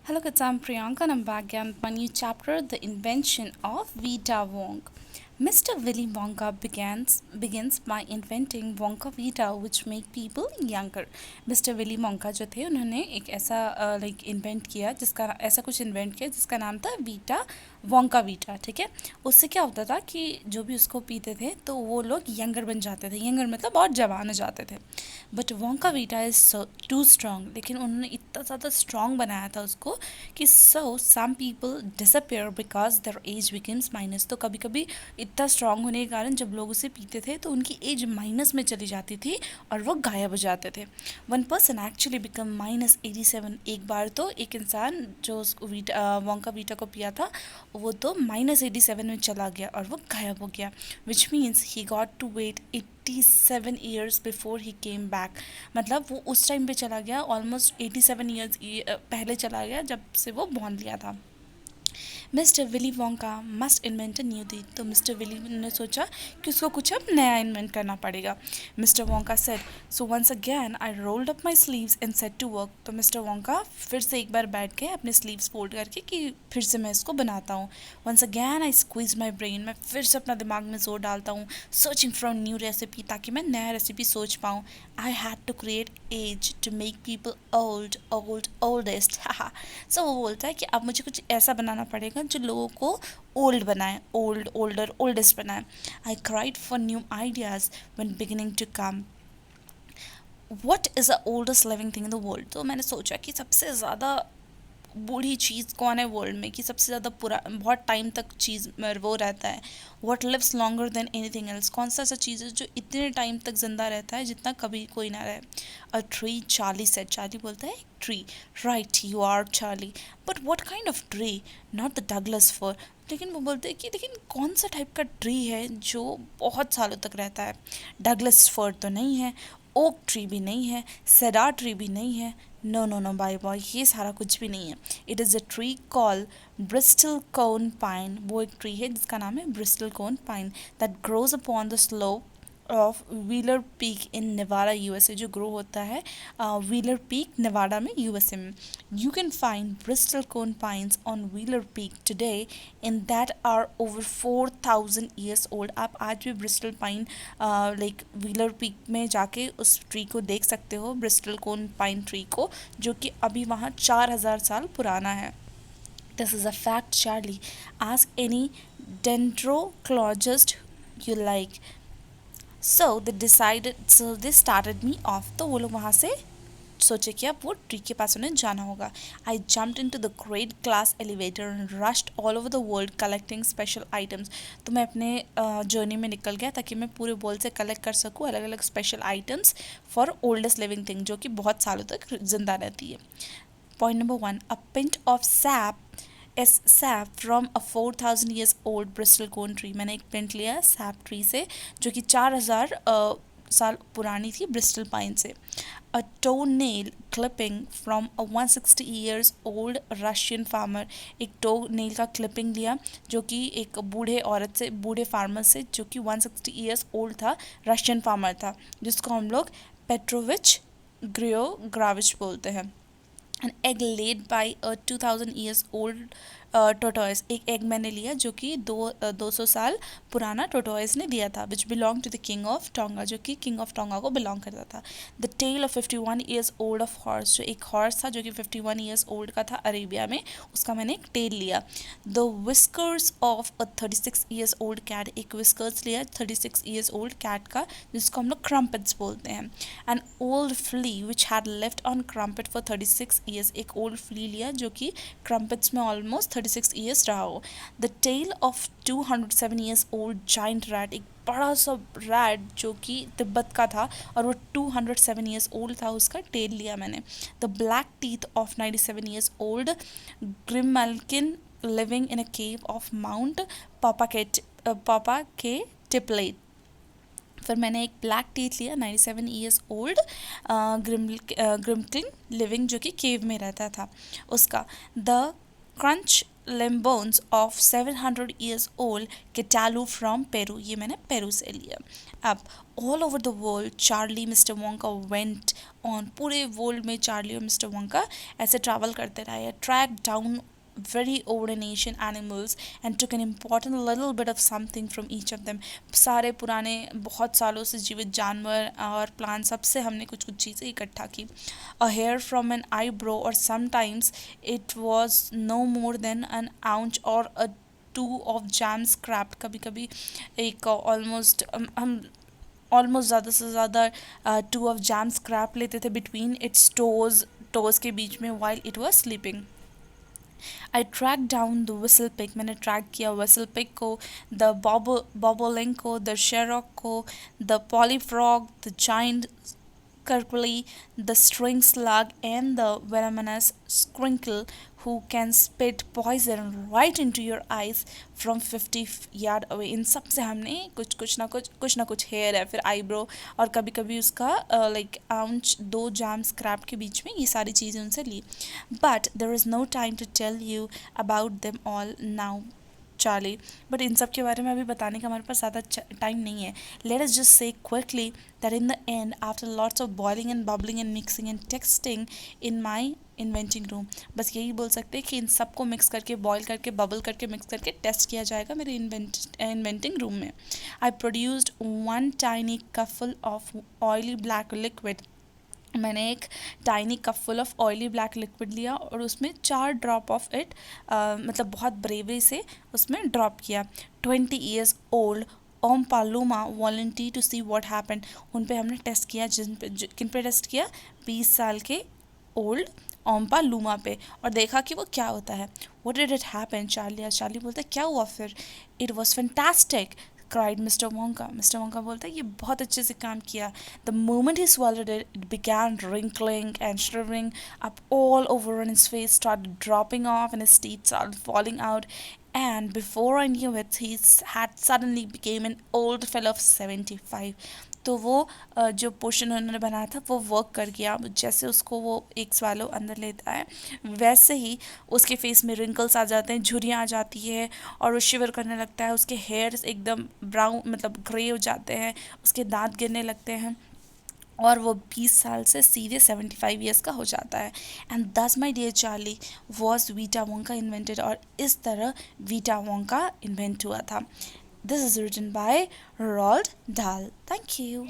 Hello kids, I'm Priyanka and I'm back again with my new chapter, The Invention of Vita Wong. Mr. Willy Wonka begins by inventing Wonka Vita which make people younger. Mister Willy Wonka जो थे उन्होंने एक ऐसा invent किया जिसका ऐसा कुछ invent किया जिसका नाम था वीटा वोंका वीटा, ठीक है। उससे क्या होता था कि जो भी उसको पीते थे तो वो लोग यंगर बन जाते थे, यंगर मतलब बहुत जवान हो जाते थे। But Wonka Vita is too strong, लेकिन उन्होंने इतना ज़्यादा स्ट्रॉन्ग बनाया था उसको कि some people disappear because their age becomes minus. तो कभी कभी इतना स्ट्रॉन्ग होने के कारण जब लोग उसे पीते थे तो उनकी एज माइनस में चली जाती थी और वो गायब हो जाते थे। One person actually become -87। एक बार तो एक इंसान जो उसको वोंका वीटा को पिया था वो तो -87 में चला गया और वो गायब हो गया, which means he got to wait 87 years before he came back. मतलब वो उस टाइम पे चला गया, ऑलमोस्ट 87 ईयर्स पहले चला गया जब से वो बॉर्न लिया था। Mister Willy Wonka must invent a new thing. तो मिस्टर विली ने सोचा कि उसको कुछ अब नया इन्वेंट करना पड़ेगा। Mr Wonka said, so once again I rolled up my sleeves and set to work. तो मिस्टर वोंका फिर से एक बार बैठ गए अपने स्लीव्स फोल्ड करके कि फिर से मैं इसको बनाता हूँ। Once again I squeeze my brain, मैं फिर से अपना दिमाग में जोर डालता हूँ, सर्चिंग फॉर न्यू रेसिपी, ताकि मैं नया रेसिपी सोच पाऊँ। I had to create age to make people old old oldest. So वो बोलता है कि अब मुझे कुछ ऐसा बनाना पड़ेगा जो लोगों को ओल्ड बनाए, ओल्ड ओल्डर ओल्डेस्ट बनाए। I cried for new ideas when beginning to come. What is the oldest living thing in the world. तो मैंने सोचा कि सबसे ज़्यादा बूढ़ी चीज़ कौन है वर्ल्ड में, कि सबसे ज़्यादा पूरा बहुत टाइम तक चीज़ में वो रहता है। What lives longer than anything else. कौन सा ऐसा चीज़ है जो इतने टाइम तक ज़िंदा रहता है जितना कभी कोई ना रहे। A tree, Charlie said. Charlie बोलता है tree. Right, you are Charlie, but what kind of tree, not the Douglas fir. लेकिन वो बोलते हैं कि लेकिन कौन सा टाइप का ट्री है जो बहुत सालों तक रहता है। डगलस फर तो नहीं है, ओक ट्री भी नहीं है, सेडार ट्री भी नहीं है। No no no bye boy, ये सारा कुछ भी नहीं है। It is a tree call bristlecone pine. वो एक ट्री है जिसका नाम है bristlecone pine, that grows upon the slope of Wheeler Peak in Nevada USA. जो ग्रो होता है व्हीलर पीक नेवाडा में यूएसए में। You can find bristlecone pines on Wheeler Peak today in that are over 4000 years old. आप आज भी Bristol pine wheeler peak में जाके उस ट्री को देख सकते हो, ब्रिस्टल कोन पाइन ट्री को, जो कि अभी वहाँ 4000 साल पुराना है। This is a fact Charlie, ask any dendrologist you like. So they started me off. तो वो लोग वहाँ से सोचे कि अब वो ट्री के पास उन्हें जाना होगा। I jumped into the great glass elevator and rushed all over the world collecting special items. तो मैं अपने जर्नी में निकल गया ताकि मैं पूरे वर्ल्ड से कलेक्ट कर सकूँ अलग अलग special items for oldest living thing, जो कि बहुत सालों तक जिंदा रहती है। Point number 1, a pinch of SAP S SAP from a 4000 years old Bristol cone tree. मैंने एक पिंट लिया सैप ट्री से जो कि 4000 साल पुरानी थी ब्रिस्टल पाइन से। A toe nail clipping from a 160 years old Russian farmer. एक टो नेल का क्लिपिंग लिया जो कि एक बूढ़े औरत से, बूढ़े फार्मर से, जो कि 160 ईयर्स ओल्ड था, रशियन फार्मर था, जिसको हम लोग पेट्रोविच ग्रियोग्राविच बोलते हैं। An egg laid by a 2000 years old tortoise. एक एग मैंने लिया जो कि 200 साल पुराना टोटॉयस ने दिया था, which belong to the king of Tonga, जो कि किंग ऑफ टोंगा को बिलोंग करता था। The tale of 51 years old of horse. जो एक हॉर्स था जो कि 51 ईयर्स ओल्ड का था अरेबिया में, उसका मैंने एक टेल लिया। The whiskers of a 36 years old cat. एक विस्कर्स लिया 36 ईयर्स ओल्ड कैट का, जिसको हम लोग क्रम्पेट्स बोलते हैं। An old flea which had lived on crumpet for 36 years. एक ओल्ड फ्ली लिया जो कि क्रम्पेट्स में ऑलमोस्ट 36 ईयर्स रहा हो। The tale of 207 years old giant rat. एक बड़ा सा रैट जो कि तिब्बत का था और वो 207 ईयर्स ओल्ड था, उसका टेल लिया मैंने। The black teeth of 97 years old Grimalkin living in a cave of Mount पापा के टिपलेट। फिर मैंने एक ब्लैक टीथ लिया 97 ईयर्स ओल्ड ग्रिमक्लिन लिविंग, जो कि केव में रहता था, उसका। The crunch limb bones of 700 years old Catalu from Peru. ये मैंने पेरू से लिया. अब all over the world Charlie mister Wonka went on. पूरे वर्ल्ड में चार्ली और मिस्टर वोंका ऐसे ट्रैवल करते रहे. Tracked down very old and ancient animals and took an important little bit of something from each of them. सारे पुराने बहुत सालों से जीवित जानवर और प्लांट सबसे हमने कुछ कुछ चीज़ें इकट्ठा की. A hair from an eyebrow, or sometimes it was no more than an ounce or a two of jam scrapped. कभी कभी एक ऑलमोस्ट हम ऑलमोस्ट ज़्यादा से ज़्यादा टू ऑफ जैम स्क्रैप लेते थे बिटवीन इट्स टोज के बीच में while it was sleeping. I tracked down the whistle pig. मैंने ट्रैक किया whistle pig को, the bobolink को, the sherrock को, the polyfrog, the giant curculey, the string slug, and the venomous squircle who can spit poison right into your eyes from 50 yard away. इन सब से हमने कुछ ना कुछ हेयर है, फिर आईब्रो, और कभी कभी उसका लाइक आउंच दो जैम स्क्रैप के बीच में, ये सारी चीज़ें उनसे ली. But there is no time to tell you about them all now Charlie. But इन सब के बारे में अभी बताने का हमारे पास ज़्यादा टाइम नहीं है. Let us just say quickly that in the end, after lots of boiling and bubbling and mixing and texting in my inventing room, बस यही बोल सकते हैं कि इन सबको मिक्स करके, बॉयल करके, बबल करके, मिक्स करके टेस्ट किया जाएगा मेरे इन्वेंटिंग रूम में. I produced one tiny cupful of oily black liquid. मैंने एक tiny cup full of oily black liquid लिया और उसमें 4 ड्रॉप ऑफ इट मतलब बहुत ब्रेवरी से उसमें ड्रॉप किया. 20 years old ओम पालूमा volunteer to see what happened. उन पे हमने टेस्ट किया, किन पे टेस्ट किया, 20 साल के ओल्ड ओम्पा लूमा पे, और देखा कि वो क्या होता है. What did it happen Charlie. Charlie बोलता है क्या हुआ फिर. It was fantastic cried Mr. Wonka. Mr. Wonka बोलता है ये बहुत अच्छे से काम किया. The moment he swallowed it, it began wrinkling and shriveling up all over on his face, started dropping off, and his teeth started falling out. And before I knew it, he had suddenly became an old fellow of 75. तो वो जो portion उन्होंने बनाया था वो work कर गया. जैसे उसको वो एक स्वालो अंदर लेता है, वैसे ही उसके फेस में रिंकल्स आ जाते हैं, झुर्रियाँ आ जाती है, और वो शिवर करने लगता है. उसके हेयर्स एकदम ब्राउन मतलब ग्रे हो जाते हैं, उसके दांत गिरने लगते हैं, और वो 20 साल से सीधे 75 ईयर्स का हो जाता है. And this my dear Charlie was Vita Wonka invented. और इस तरह वीटा वोंका इन्वेंट हुआ था. This is written by Roald Dahl. Thank you.